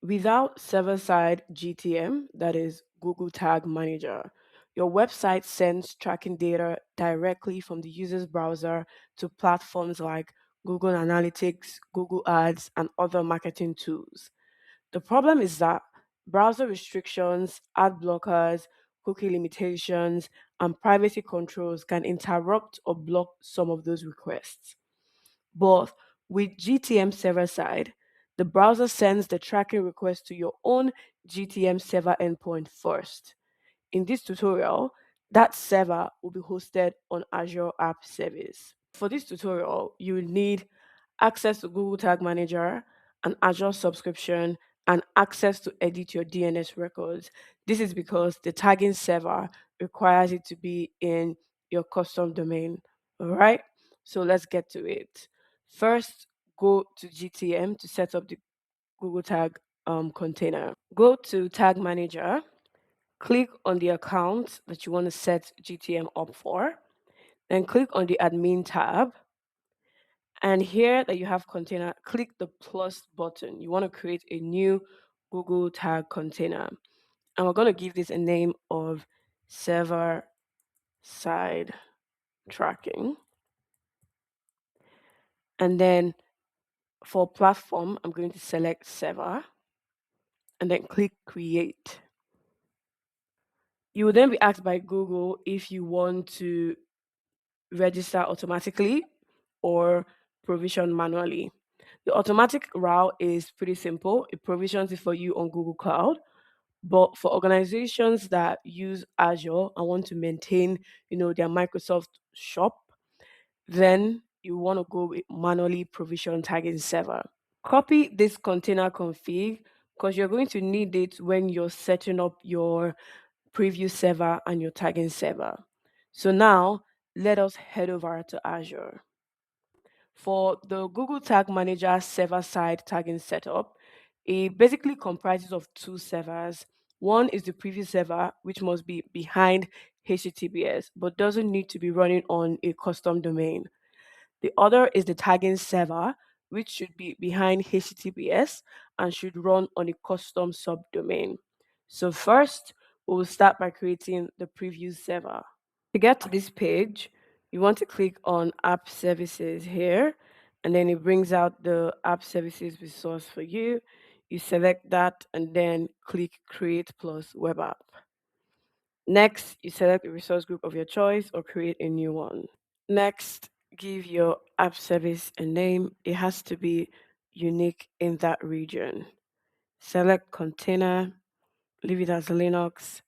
Without server-side GTM, that is Google Tag Manager, your website sends tracking data directly from the user's browser to platforms like Google Analytics, Google Ads, and other marketing tools. The problem is that browser restrictions, ad blockers, cookie limitations, and privacy controls can interrupt or block some of those requests. But with GTM server side, the browser sends the tracking request to your own GTM server endpoint first. In this tutorial, that server will be hosted on Azure App Service. For this tutorial, you will need access to Google Tag Manager, an Azure subscription, and access to edit your DNS records. This is because the tagging server requires it to be in your custom domain. All right, so let's get to it. First, go to GTM to set up the Google Tag container. Go to Tag Manager, click on the account that you want to set GTM up for, then click on the Admin tab. And here that you have container, click the plus button. You want to create a new Google Tag container. And we're going to give this a name of server side tracking. And then for platform, I'm going to select server and then click create. You will then be asked by Google if you want to register automatically or provision manually. The automatic route is pretty simple. It provisions it for you on Google Cloud. But for organizations that use Azure and want to maintain, their Microsoft shop, then you want to go with manually provision tagging server. Copy this container config because you're going to need it when you're setting up your preview server and your tagging server. So now let us head over to Azure. For the Google Tag Manager server-side tagging setup, it basically comprises of two servers. One is the preview server, which must be behind HTTPS, but doesn't need to be running on a custom domain. The other is the tagging server, which should be behind HTTPS and should run on a custom subdomain. So first, we'll start by creating the preview server. To get to this page, you want to click on App Services here, and then it brings out the App Services resource for you. You select that and then click Create plus Web App. Next, you select a resource group of your choice or create a new one. Next, give your app service a name. It has to be unique in that region. Select container, leave it as Linux.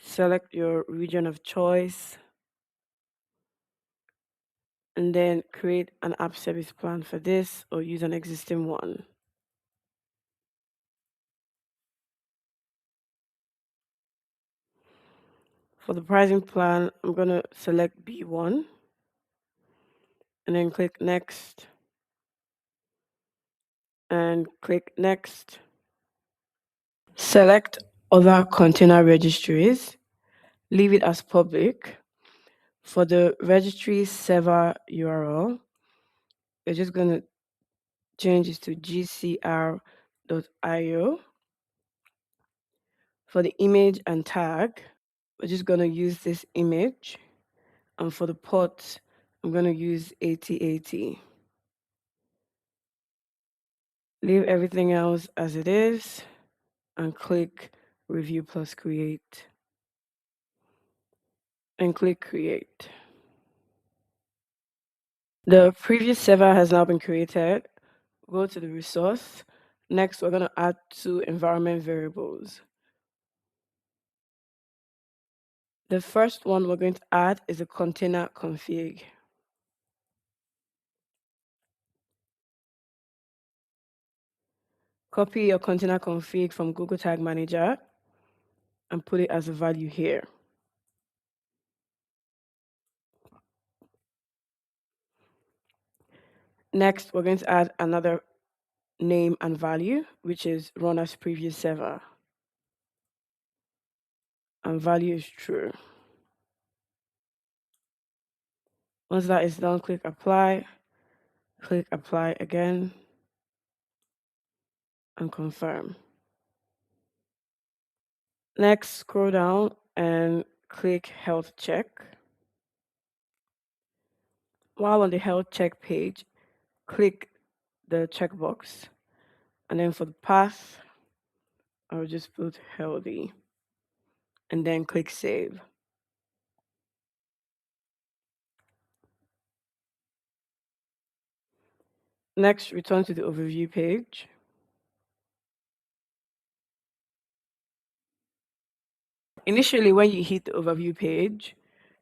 Select your region of choice, and then create an app service plan for this or use an existing one. For the pricing plan, I'm going to select B1 and then click next and click next. Select other container registries, leave it as public. For the registry server URL, we're just going to change this to gcr.io. For the image and tag, we're just going to use this image. And for the port, I'm going to use 8080. Leave everything else as it is and click Review plus Create. And click Create. The previous server has now been created. Go to the resource. Next, we're going to add two environment variables. The first one we're going to add is a container config. Copy your container config from Google Tag Manager and put it as a value here. Next, we're going to add another name and value, which is run as previous server. And value is true. Once that is done, click apply again. and confirm. Next, scroll down and click health check. While on the health check page, click the checkbox, and then for the path, I'll just put healthy and then click save. Next, return to the overview page. Initially, when you hit the overview page,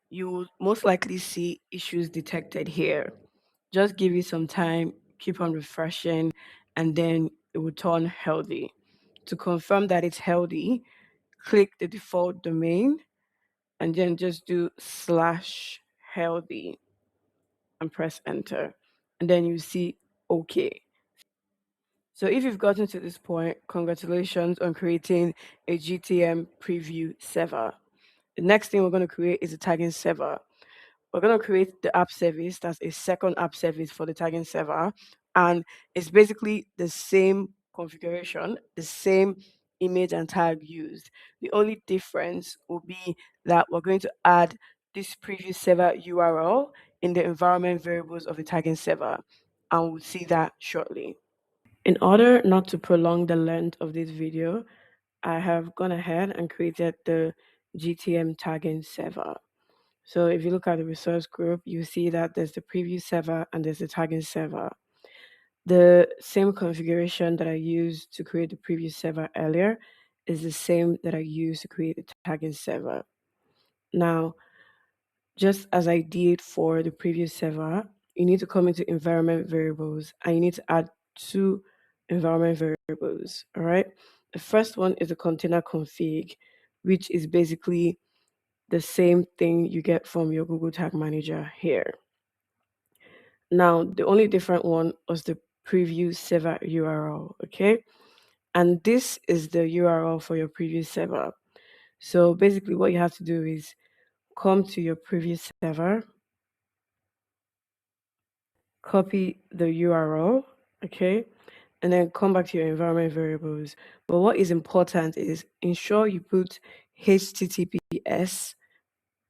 you will most likely see issues detected here. Just give it some time, keep on refreshing, and then it will turn healthy. To confirm that it's healthy, click the default domain and then just do /healthy and press enter. And then you see OK. So if you've gotten to this point, congratulations on creating a GTM preview server. The next thing we're going to create is a tagging server. We're going to create the app service. That's a second app service for the tagging server. And it's basically the same configuration, the same image and tag used. The only difference will be that we're going to add this preview server URL in the environment variables of the tagging server. And we'll see that shortly. In order not to prolong the length of this video, I have gone ahead and created the GTM tagging server. So if you look at the resource group, you see that there's the preview server and there's the tagging server. The same configuration that I used to create the preview server earlier is the same that I used to create the tagging server. Now, just as I did for the previous server, you need to come into environment variables and you need to add two environment variables. All right. The first one is a container config, which is basically the same thing you get from your Google Tag Manager here. Now, the only different one was the preview server URL. Okay. And this is the URL for your previous server. So basically, what you have to do is come to your previous server, copy the URL, okay, and then come back to your environment variables. But what is important is ensure you put HTTPS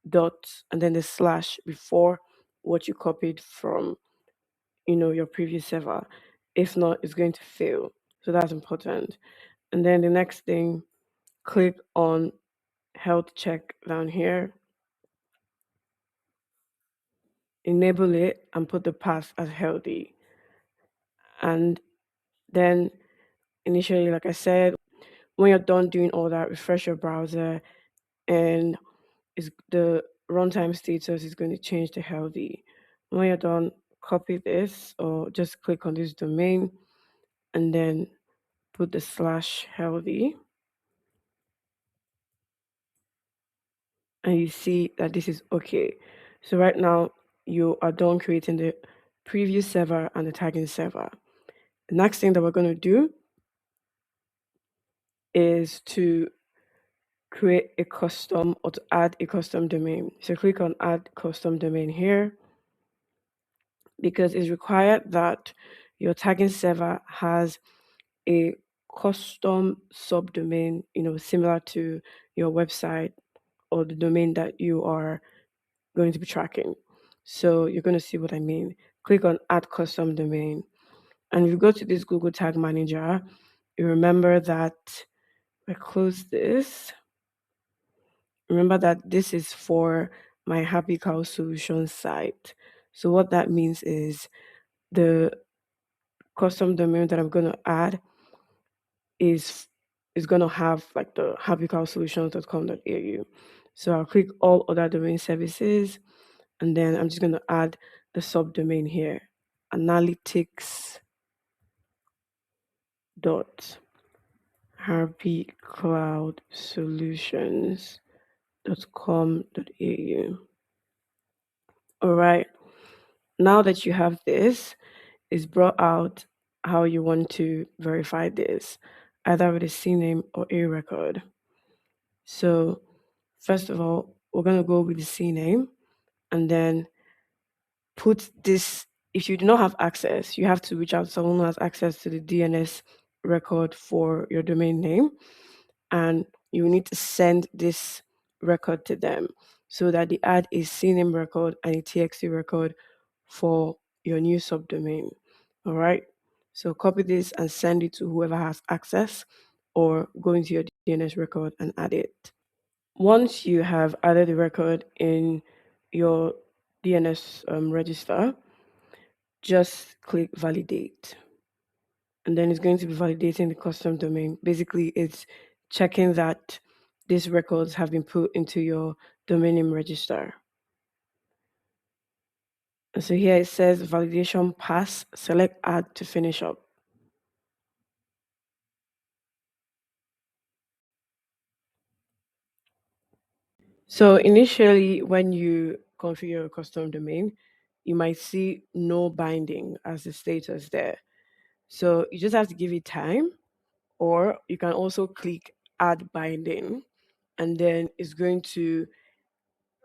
dot and then the slash before what you copied from, your previous server. If not, it's going to fail. So that's important. And then the next thing, click on health check down here, enable it, and put the path as healthy. And then initially, like I said, when you're done doing all that, refresh your browser, and the runtime status is going to change to healthy. When you're done, copy this or just click on this domain and then put the /healthy. And you see that this is okay. So right now you are done creating the preview server and the tagging server. The next thing that we're going to do is to create a custom or to add a custom domain. So click on add custom domain here because it's required that your tagging server has a custom subdomain, similar to your website or the domain that you are going to be tracking. So you're going to see what I mean. Click on add custom domain. And if you go to this Google Tag Manager, you remember that I close this. Remember that this is for my Happy Cow Solutions site. So what that means is the custom domain that I'm going to add is going to have like the happycowsolutions.com.au. So I'll click all other domain services, and then I'm just going to add the subdomain here, analytics dot happycloudsolutions.com.au. All right. Now that you have this, it's brought out how you want to verify this, either with a CNAME or a record. So first of all, we're going to go with the CNAME and then put this. If you do not have access, you have to reach out to someone who has access to the DNS record for your domain name, and you need to send this record to them so that they add a CNAME record and a TXT record for your new subdomain. All right. So copy this and send it to whoever has access, or go into your DNS record and add it. Once you have added the record in your DNS register, just click validate. And then it's going to be validating the custom domain. Basically, it's checking that these records have been put into your domain name register. And so here it says validation pass, select add to finish up. So initially, when you configure a custom domain, you might see no binding as the status there. So you just have to give it time, or you can also click add binding, and then it's going to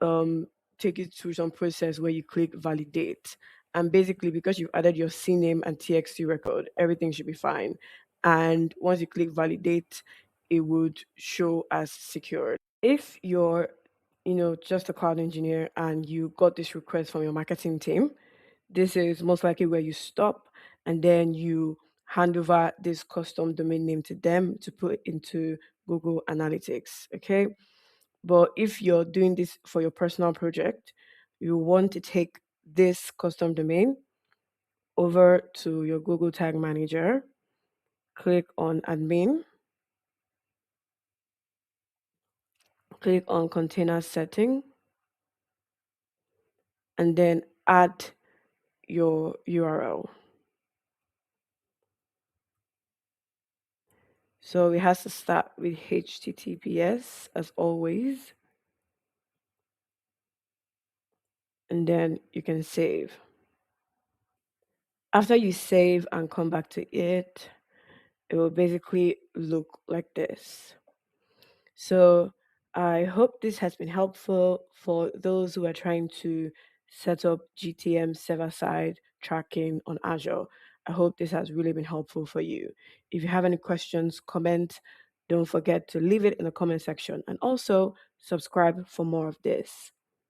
um, take you through some process where you click validate. And basically, because you've added your CNAME and TXT record, everything should be fine. And once you click validate, it would show as secured. If you're, just a cloud engineer and you got this request from your marketing team, this is most likely where you stop, and then you hand over this custom domain name to them to put into Google Analytics. Okay. But if you're doing this for your personal project, you want to take this custom domain over to your Google Tag Manager, click on admin, click on container setting, and then add your URL. So it has to start with HTTPS as always, and then you can save. After you save and come back to it, it will basically look like this. So I hope this has been helpful for those who are trying to set up GTM server side tracking on Azure. I hope this has really been helpful for you. If you have any questions, comment. Don't forget to leave it in the comment section, and also subscribe for more of this.